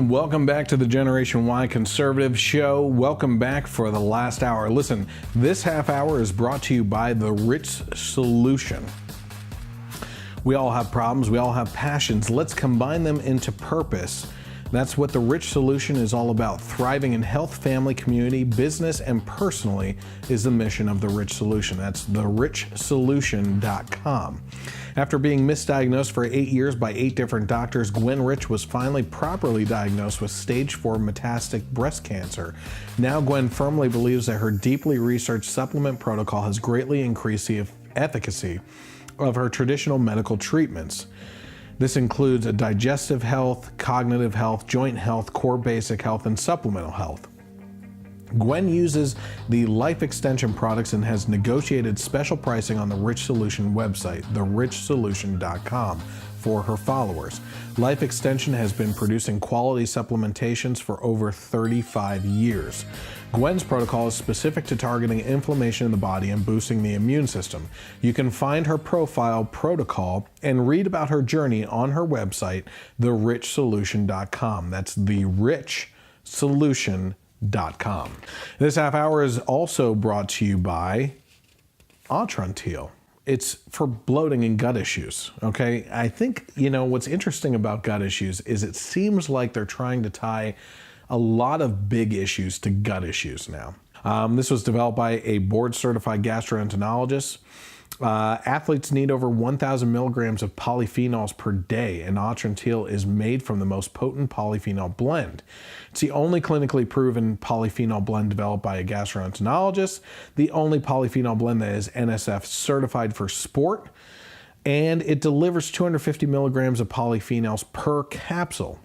gentlemen, welcome back to the Generation Y Conservative Show. Welcome back for the last hour. Listen, this half hour is brought to you by The Rich Solution. We all have problems, we all have passions. Let's combine them into purpose. That's what The Rich Solution is all about. Thriving in health, family, community, business, and personally is the mission of The Rich Solution. That's therichsolution.com. After being misdiagnosed for 8 years by 8 different doctors, Gwen Rich was finally properly diagnosed with stage 4 metastatic breast cancer. Now Gwen firmly believes that her deeply researched supplement protocol has greatly increased the efficacy of her traditional medical treatments. This includes a digestive health, cognitive health, joint health, core basic health, and supplemental health. Gwen uses the Life Extension products and has negotiated special pricing on the Rich Solution website, therichsolution.com, for her followers. Life Extension has been producing quality supplementations for over 35 years. Gwen's protocol is specific to targeting inflammation in the body and boosting the immune system. You can find her profile, protocol, and read about her journey on her website, therichsolution.com. That's therichsolution.com. This half hour is also brought to you by Atrantil. It's for bloating and gut issues, okay? I think, what's interesting about gut issues is it seems like they're trying to tie a lot of big issues to gut issues now. This was developed by a board-certified gastroenterologist. Athletes need over 1,000 milligrams of polyphenols per day, and Atrantil is made from the most potent polyphenol blend. It's the only clinically proven polyphenol blend developed by a gastroenterologist, the only polyphenol blend that is NSF certified for sport, and it delivers 250 milligrams of polyphenols per capsule.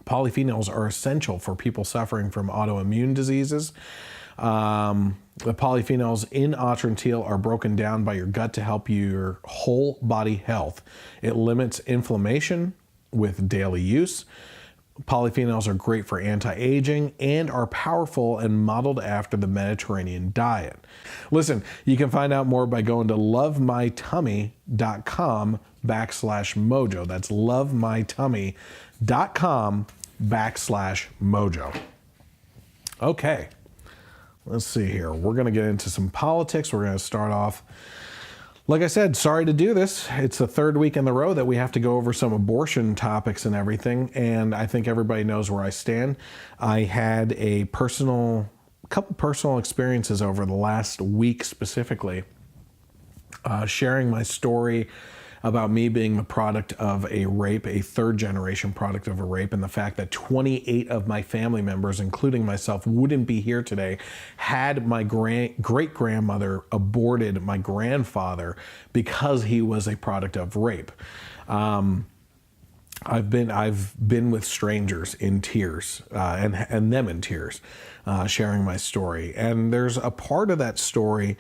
Polyphenols are essential for people suffering from autoimmune diseases. The polyphenols in Atrantil are broken down by your gut to help your whole body health. It limits inflammation with daily use. Polyphenols are great for anti-aging and are powerful and modeled after the Mediterranean diet. Listen, you can find out more by going to lovemytummy.com/mojo. That's lovemytummy.com/mojo. Okay. Let's see here. We're going to get into some politics. We're going to start off, like I said, sorry to do this. It's the third week in a row that we have to go over some abortion topics and everything, and I think everybody knows where I stand. I had a couple personal experiences over the last week specifically, sharing my story about me being the product of a rape, a third-generation product of a rape, and the fact that 28 of my family members, including myself, wouldn't be here today had my great-grandmother aborted my grandfather because he was a product of rape. I've been with strangers in tears, and them in tears, sharing my story. And there's a part of that story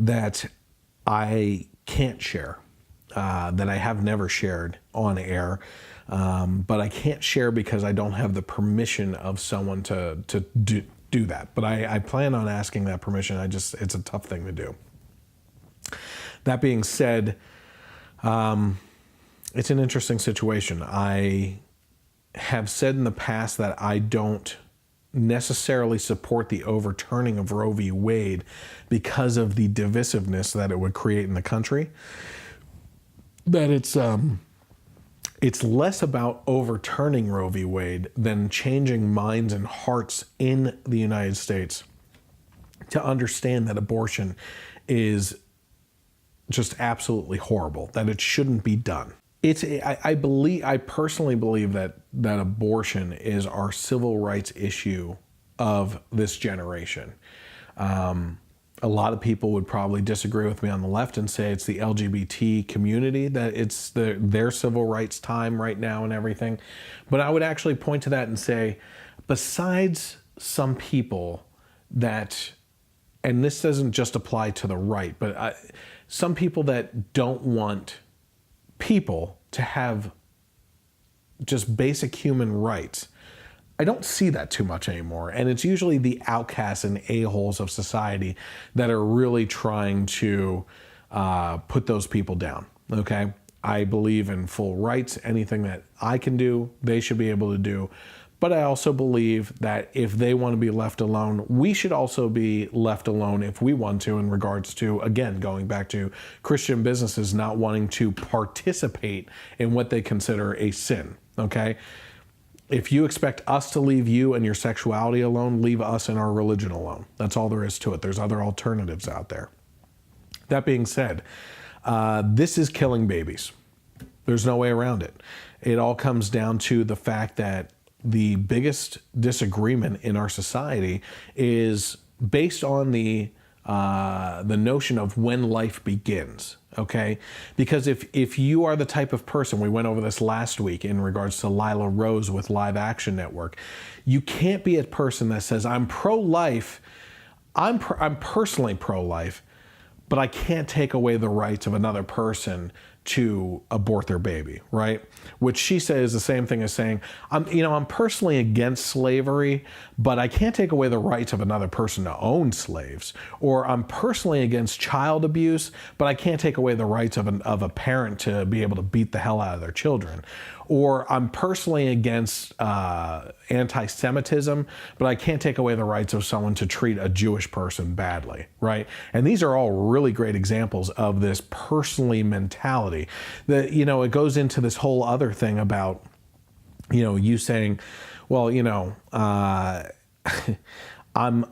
that I can't share. That I have never shared on air, but I can't share because I don't have the permission of someone to do that. But I plan on asking that permission. It's a tough thing to do. That being said, it's an interesting situation. I have said in the past that I don't necessarily support the overturning of Roe v. Wade because of the divisiveness that it would create in the country. That it's less about overturning Roe v. Wade than changing minds and hearts in the United States to understand that abortion is just absolutely horrible, that it shouldn't be done. I personally believe that abortion is our civil rights issue of this generation. A lot of people would probably disagree with me on the left and say it's the LGBT community, that it's their civil rights time right now and everything. But I would actually point to that and say, besides some people that, and this doesn't just apply to the right, but some people that don't want people to have just basic human rights, I don't see that too much anymore. And it's usually the outcasts and a-holes of society that are really trying to put those people down, okay? I believe in full rights. Anything that I can do, they should be able to do. But I also believe that if they want to be left alone, we should also be left alone if we want to, in regards to, again, going back to Christian businesses not wanting to participate in what they consider a sin, okay? If you expect us to leave you and your sexuality alone, leave us and our religion alone. That's all there is to it. There's other alternatives out there. That being said, this is killing babies. There's no way around it. It all comes down to the fact that the biggest disagreement in our society is based on the notion of when life begins, okay? Because if you are the type of person, we went over this last week in regards to Lila Rose with Live Action Network, you can't be a person that says, I'm pro-life, I'm personally pro-life, but I can't take away the rights of another person to abort their baby, right? Which she says is the same thing as saying, I'm personally against slavery, but I can't take away the rights of another person to own slaves. Or I'm personally against child abuse, but I can't take away the rights of a parent to be able to beat the hell out of their children. Or I'm personally against anti-Semitism, but I can't take away the rights of someone to treat a Jewish person badly, right? And these are all really great examples of this personally mentality. That, it goes into this whole other thing about, you saying, well, I'm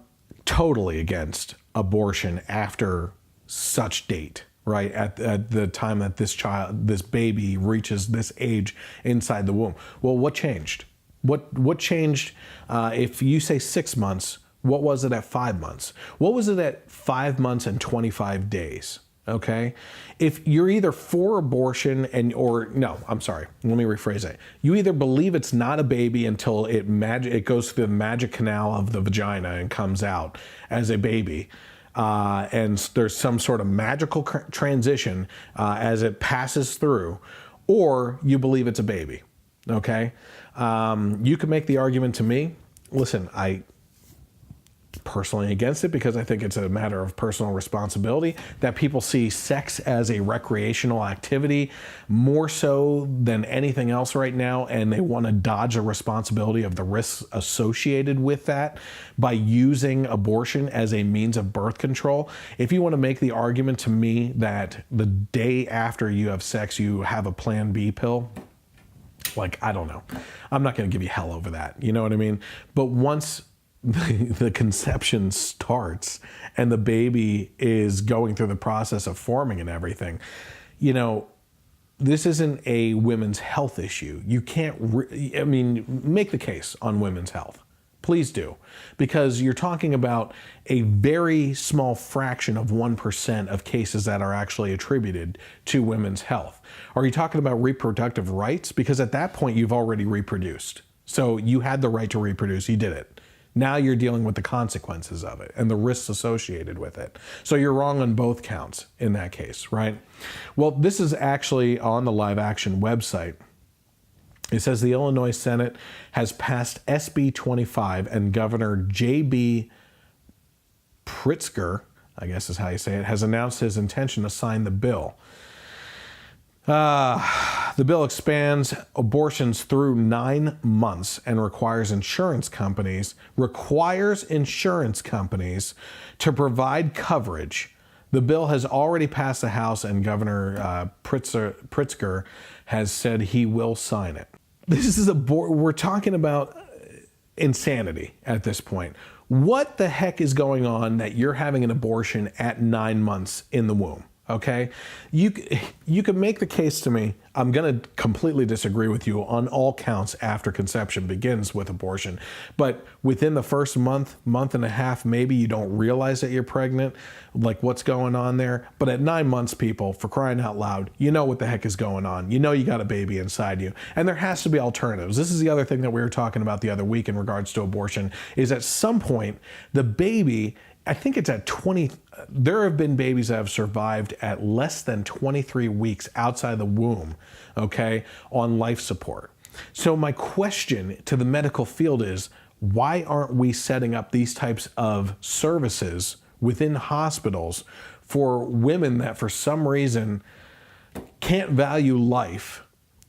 totally against abortion after such date. Right, at the time that this baby reaches this age inside the womb. Well, what changed? What changed? If you say 6 months, what was it at 5 months? What was it at 5 months and 25 days? Okay, if you're either for abortion let me rephrase it. You either believe it's not a baby until it goes through the magic canal of the vagina and comes out as a baby. And there's some sort of magical transition as it passes through, or you believe it's a baby, okay? You can make the argument to me, listen, I personally against it because I think it's a matter of personal responsibility, that people see sex as a recreational activity more so than anything else right now, and they want to dodge the responsibility of the risks associated with that by using abortion as a means of birth control. If you want to make the argument to me that the day after you have sex you have a Plan B pill, I don't know. I'm not going to give you hell over that. You know what I mean? But once the conception starts and the baby is going through the process of forming and everything, this isn't a women's health issue. You can't, make the case on women's health. Please do. Because you're talking about a very small fraction of 1% of cases that are actually attributed to women's health. Are you talking about reproductive rights? Because at that point, you've already reproduced. So you had the right to reproduce. You did it. Now you're dealing with the consequences of it and the risks associated with it. So you're wrong on both counts in that case, right? Well, this is actually on the Live Action website. It says the Illinois Senate has passed SB 25 and Governor J.B. Pritzker, I guess is how you say it, has announced his intention to sign the bill. The bill expands abortions through 9 months and requires insurance companies to provide coverage. The bill has already passed the House, and Governor Pritzker has said he will sign it. This is we're talking about insanity at this point. What the heck is going on that you're having an abortion at 9 months in the womb? Okay, you can make the case to me. I'm going to completely disagree with you on all counts after conception begins with abortion. But within the first month and a half, maybe you don't realize that you're pregnant, like what's going on there. But at 9 months, people, for crying out loud, you know what the heck is going on. You know you got a baby inside you. And there has to be alternatives. This is the other thing that we were talking about the other week in regards to abortion, is at some point, the baby, I think it's at 20, there have been babies that have survived at less than 23 weeks outside the womb, okay, on life support. So my question to the medical field is, why aren't we setting up these types of services within hospitals for women that for some reason can't value life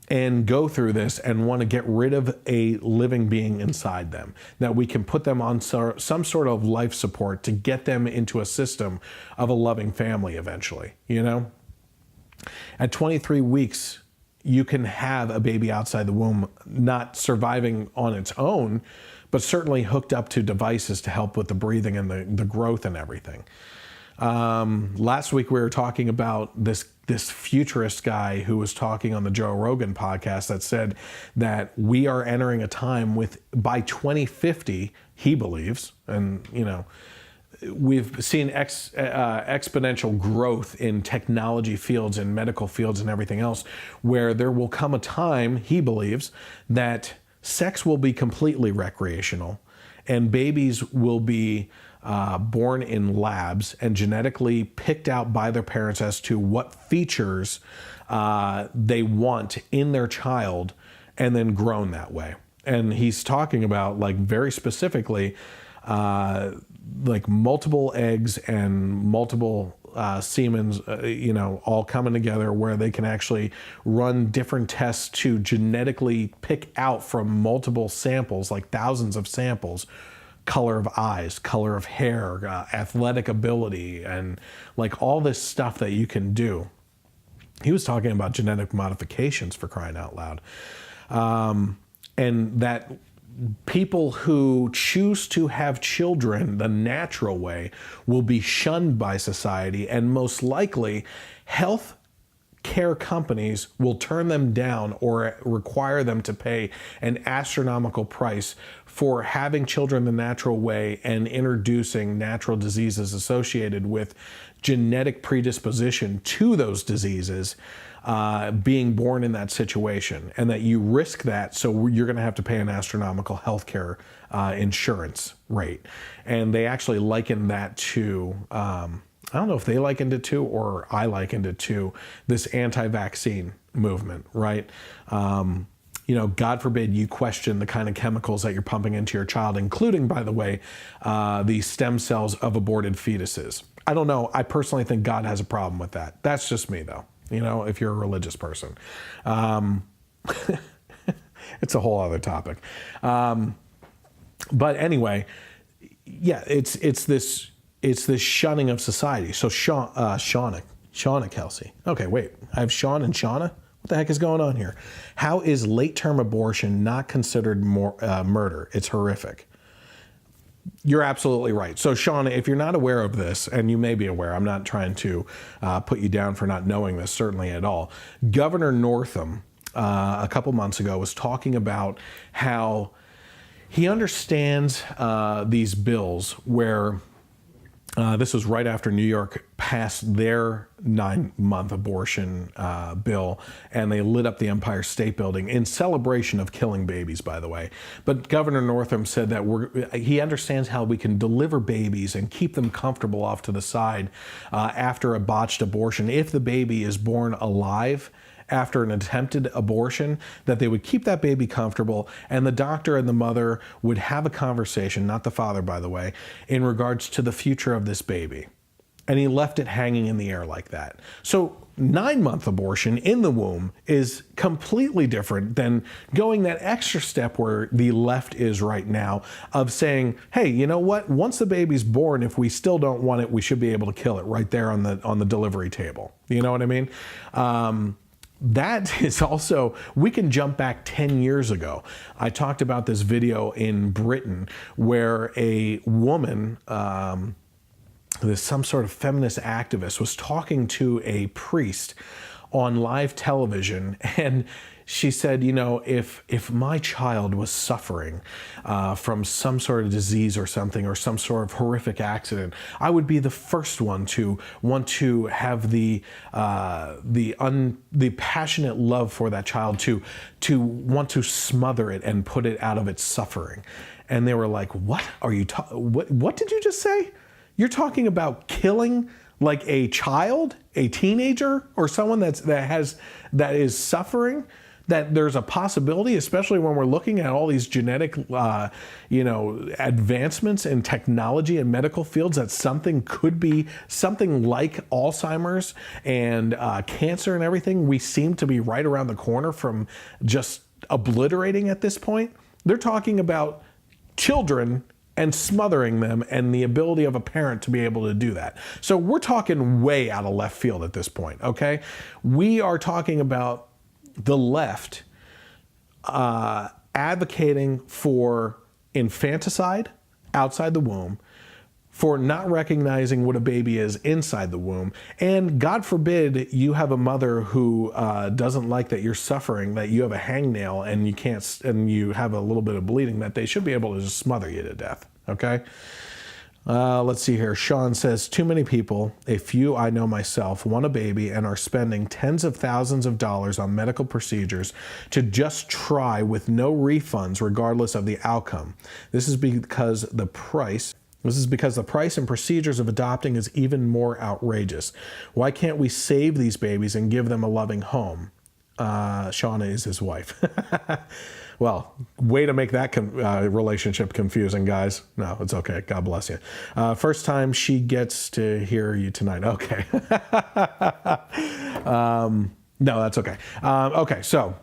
and go through this and want to get rid of a living being inside them, that we can put them on some sort of life support to get them into a system of a loving family eventually, you know? At 23 weeks, you can have a baby outside the womb, not surviving on its own, but certainly hooked up to devices to help with the breathing and the growth and everything. Last week we were talking about this futurist guy who was talking on the Joe Rogan podcast that said that we are entering a time by 2050, he believes, and you know, we've seen exponential growth in technology fields and medical fields and everything else, where there will come a time, he believes, that sex will be completely recreational and babies will be born in labs and genetically picked out by their parents as to what features they want in their child and then grown that way. And he's talking about, like, very specifically, like multiple eggs and multiple semens, you know, all coming together where they can actually run different tests to genetically pick out from multiple samples, like thousands of samples, color of eyes, color of hair, athletic ability, and like all this stuff that you can do. He was talking about genetic modifications, for crying out loud. And that people who choose to have children the natural way will be shunned by society, and most likely health care companies will turn them down or require them to pay an astronomical price for having children the natural way and introducing natural diseases associated with genetic predisposition to those diseases, being born in that situation, and that you risk that, so you're going to have to pay an astronomical healthcare insurance rate. And they actually liken that to, I don't know if they likened it to or I likened it to, this anti-vaccine movement, right? You know, God forbid you question the kind of chemicals that you're pumping into your child, including, by the way, the stem cells of aborted fetuses. I don't know. I personally think God has a problem with that. That's just me, though. You know, if you're a religious person. It's a whole other topic. But anyway, yeah, it's this shunning of society. So Shauna Kelsey. Okay, wait. I have Sean and Shauna? What the heck is going on here? How is late-term abortion not considered murder? It's horrific. You're absolutely right. So, Shauna, if you're not aware of this, and you may be aware, I'm not trying to put you down for not knowing this, certainly at all. Governor Northam, a couple months ago, was talking about how he understands these bills where this was right after New York passed their 9-month abortion bill, and they lit up the Empire State Building in celebration of killing babies, by the way. But Governor Northam said that he understands how we can deliver babies and keep them comfortable off to the side after a botched abortion. If the baby is born alive after an attempted abortion, that they would keep that baby comfortable, and the doctor and the mother would have a conversation, not the father, by the way, in regards to the future of this baby. And he left it hanging in the air like that. So 9-month abortion in the womb is completely different than going that extra step where the left is right now of saying, hey, you know what? Once the baby's born, if we still don't want it, we should be able to kill it right there on the delivery table. You know what I mean? That is also, we can jump back 10 years ago. I talked about this video in Britain where a woman, some sort of feminist activist, was talking to a priest on live television, and she said, you know, if my child was suffering from some sort of disease or something, or some sort of horrific accident, I would be the first one to want to have the passionate love for that child, to want to smother it and put it out of its suffering. And they were like, what are you what did you just say? You're talking about killing like a child, a teenager, or someone that is suffering that there's a possibility, especially when we're looking at all these genetic, advancements in technology and medical fields, that something could be something like Alzheimer's and cancer and everything. We seem to be right around the corner from just obliterating at this point. They're talking about children and smothering them and the ability of a parent to be able to do that. So we're talking way out of left field at this point, okay? We are talking about the left advocating for infanticide outside the womb, for not recognizing what a baby is inside the womb, and God forbid you have a mother who doesn't like that you're suffering, that you have a hangnail and you can't, and you have a little bit of bleeding, that they should be able to just smother you to death. Okay. Let's see here. Sean says, too many people, a few I know myself, want a baby and are spending tens of thousands of dollars on medical procedures to just try with no refunds regardless of the outcome. This is because the price and procedures of adopting is even more outrageous. Why can't we save these babies and give them a loving home? Shauna is his wife. Well, way to make that relationship confusing, guys. No, it's okay. God bless you. First time she gets to hear you tonight. Okay. No, that's okay. Okay, so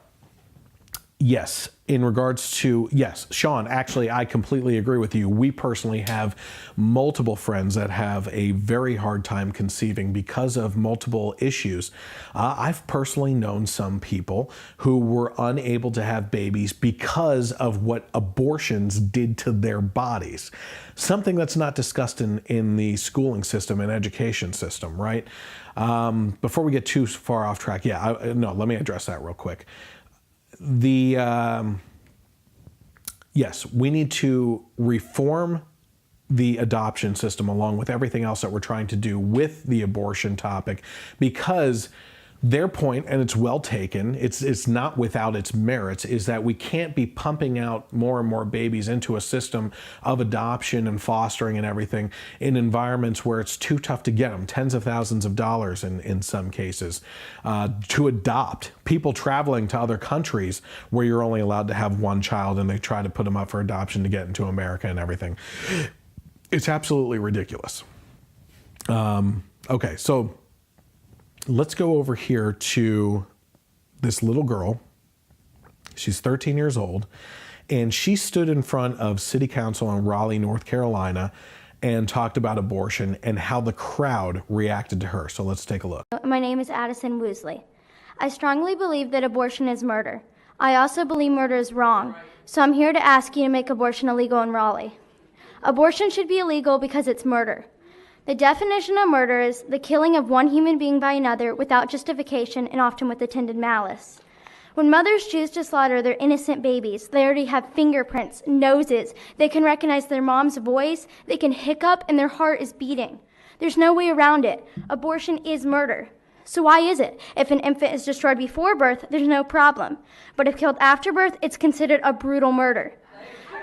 yes, in regards to, yes, Sean, actually, I completely agree with you. We personally have multiple friends that have a very hard time conceiving because of multiple issues. I've personally known some people who were unable to have babies because of what abortions did to their bodies. Something that's not discussed in the schooling system and education system, right? Before we get too far off track, let me address that real quick. Yes, we need to reform the adoption system along with everything else that we're trying to do with the abortion topic, because their point, and it's well taken, it's not without its merits, is that we can't be pumping out more and more babies into a system of adoption and fostering and everything in environments where it's too tough to get them, tens of thousands of dollars in some cases, to adopt. People traveling to other countries where you're only allowed to have one child and they try to put them up for adoption to get into America and everything. It's absolutely ridiculous. Okay, so let's go over here to this little girl. She's 13 years old, and she stood in front of City Council in Raleigh, North Carolina, and talked about abortion and how the crowd reacted to her. So let's take a look. My name is Addison Woosley. I strongly believe that abortion is murder. I also believe murder is wrong, so I'm here to ask you to make abortion illegal in Raleigh. Abortion should be illegal because it's murder. The definition of murder is the killing of one human being by another without justification and often with intended malice. When mothers choose to slaughter their innocent babies, they already have fingerprints, noses, they can recognize their mom's voice, they can hiccup, and their heart is beating. There's no way around it. Abortion is murder. So why is it? If an infant is destroyed before birth, there's no problem. But if killed after birth, it's considered a brutal murder.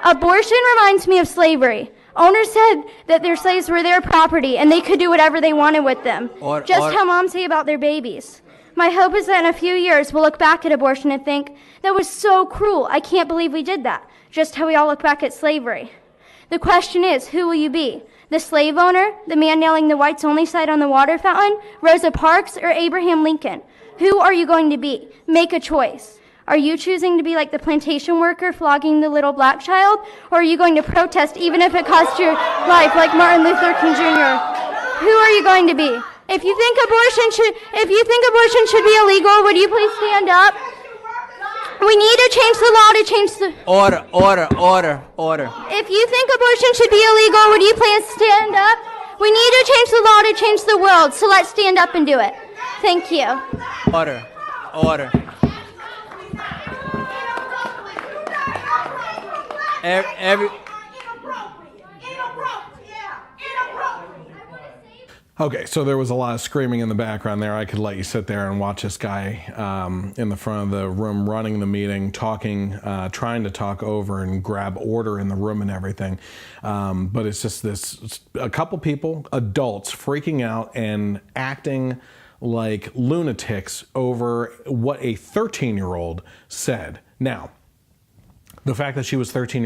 Abortion reminds me of slavery. Owners said that their slaves were their property and they could do whatever they wanted with them. Just how moms say about their babies. My hope is that in a few years we'll look back at abortion and think, that was so cruel, I can't believe we did that. Just how we all look back at slavery. The question is, who will you be? The slave owner, the man nailing the whites only sign on the water fountain, Rosa Parks, or Abraham Lincoln? Who are you going to be? Make a choice. Are you choosing to be like the plantation worker flogging the little black child? Or are you going to protest even if it costs your life like Martin Luther King Jr.? Who are you going to be? If you think abortion should be illegal, would you please stand up? We need to change the law to change the... Order. If you think abortion should be illegal, would you please stand up? We need to change the law to change the world, so let's stand up and do it. Thank you. Order. Okay, so there was a lot of screaming in the background there. I could let you sit there and watch this guy in the front of the room running the meeting, talking, trying to talk over and grab order in the room and everything. But it's just a couple people, adults, freaking out and acting like lunatics over what a 13-year-old said. Now, the fact that she was 13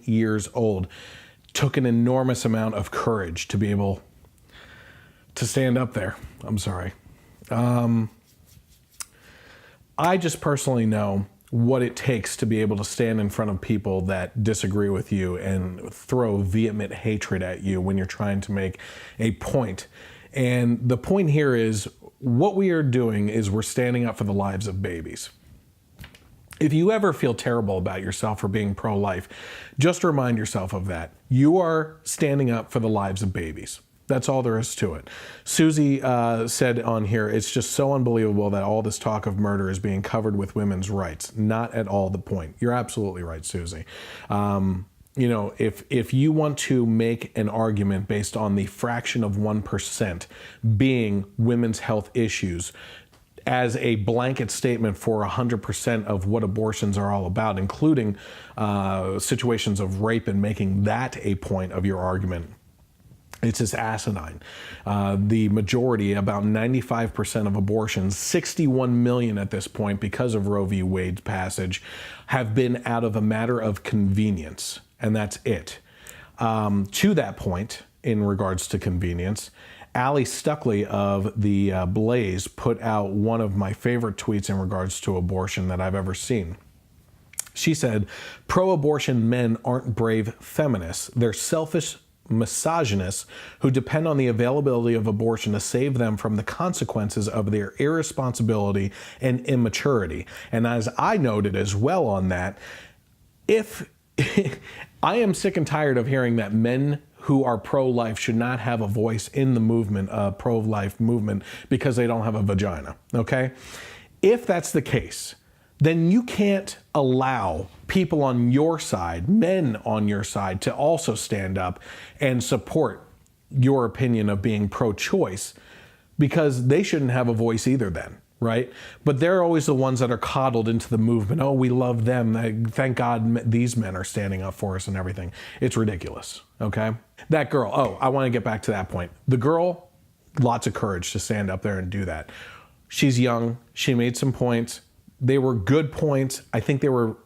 years old took an enormous amount of courage to be able to stand up there. I'm sorry. I just personally know what it takes to be able to stand in front of people that disagree with you and throw vehement hatred at you when you're trying to make a point. And the point here is, what we are doing is we're standing up for the lives of babies. If you ever feel terrible about yourself for being pro-life, just remind yourself of that. You are standing up for the lives of babies. That's all there is to it. Susie said on here, it's just so unbelievable that all this talk of murder is being covered with women's rights. Not at all the point. You're absolutely right, Susie. You know, if you want to make an argument based on the fraction of 1% being women's health issues as a blanket statement for 100% of what abortions are all about, including situations of rape, and making that a point of your argument, it's just asinine. The majority, about 95% of abortions, 61 million at this point because of Roe v. Wade's passage, have been out of a matter of convenience, and that's it. To that point, in regards to convenience, Allie Stuckley of the Blaze put out one of my favorite tweets in regards to abortion that I've ever seen. She said, pro-abortion men aren't brave feminists. They're selfish misogynists who depend on the availability of abortion to save them from the consequences of their irresponsibility and immaturity. And as I noted as well on that, if I am sick and tired of hearing that men who are pro-life should not have a voice in the movement, pro-life movement, because they don't have a vagina, okay? If that's the case, then you can't allow people on your side, men on your side, to also stand up and support your opinion of being pro-choice, because they shouldn't have a voice either then, right? But they're always the ones that are coddled into the movement. Oh, we love them. Thank God these men are standing up for us and everything. It's ridiculous, okay? That girl, oh, I want to get back to that point. The girl, lots of courage to stand up there and do that. She's young. She made some points. They were good points. I think they were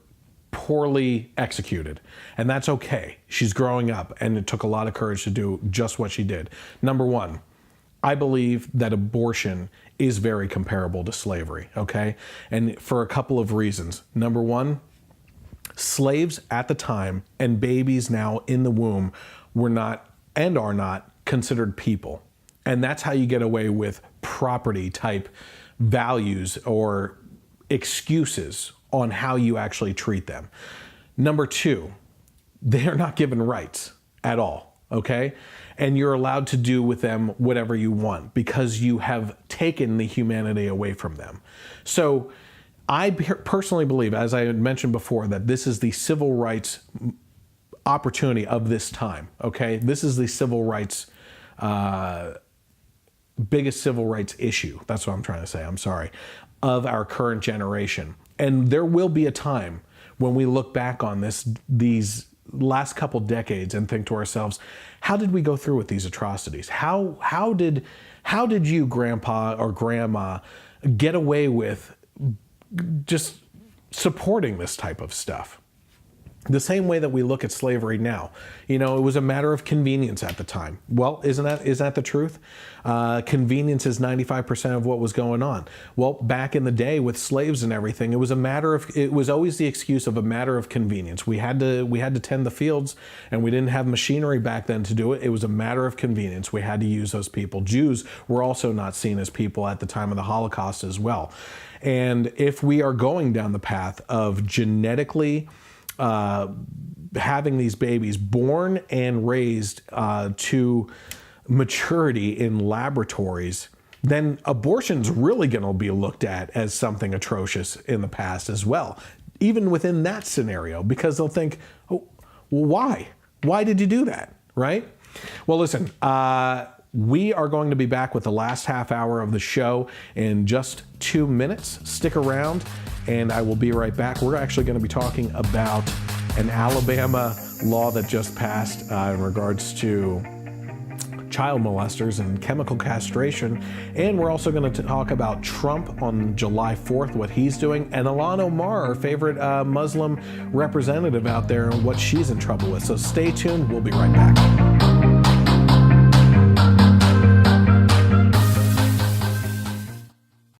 poorly executed, and that's okay. She's growing up, and it took a lot of courage to do just what she did. Number one, I believe that abortion is very comparable to slavery, okay? And for a couple of reasons. Number one, slaves at the time and babies now in the womb were not and are not considered people. And that's how you get away with property type values or excuses on how you actually treat them. Number two, they are not given rights at all, okay? And you're allowed to do with them whatever you want because you have taken the humanity away from them. So I personally believe, as I had mentioned before, that this is the civil rights opportunity of this time, okay? This is the civil rights, biggest civil rights issue. That's what I'm trying to say, I'm sorry, of our current generation. And there will be a time when we look back on these last couple decades and think to ourselves, how did we go through with these atrocities? How did you, grandpa or grandma, get away with just supporting this type of stuff? The same way that we look at slavery now. You know, it was a matter of convenience at the time. Well, isn't that the truth? Convenience is 95% of what was going on. Well, back in the day with slaves and everything, it was always the excuse of a matter of convenience. We had to tend the fields, and we didn't have machinery back then to do it. It was a matter of convenience. We had to use those people. Jews were also not seen as people at the time of the Holocaust as well. And if we are going down the path of genetically having these babies born and raised to maturity in laboratories, then abortion's really going to be looked at as something atrocious in the past as well, even within that scenario, because they'll think, oh, well, why? Why did you do that, right? Well, listen, we are going to be back with the last half hour of the show in just 2 minutes. Stick around, and I will be right back. We're actually going to be talking about an Alabama law that just passed in regards to child molesters and chemical castration. And we're also going to talk about Trump on July 4th, what he's doing, and Ilhan Omar, our favorite Muslim representative out there, and what she's in trouble with. So stay tuned. We'll be right back.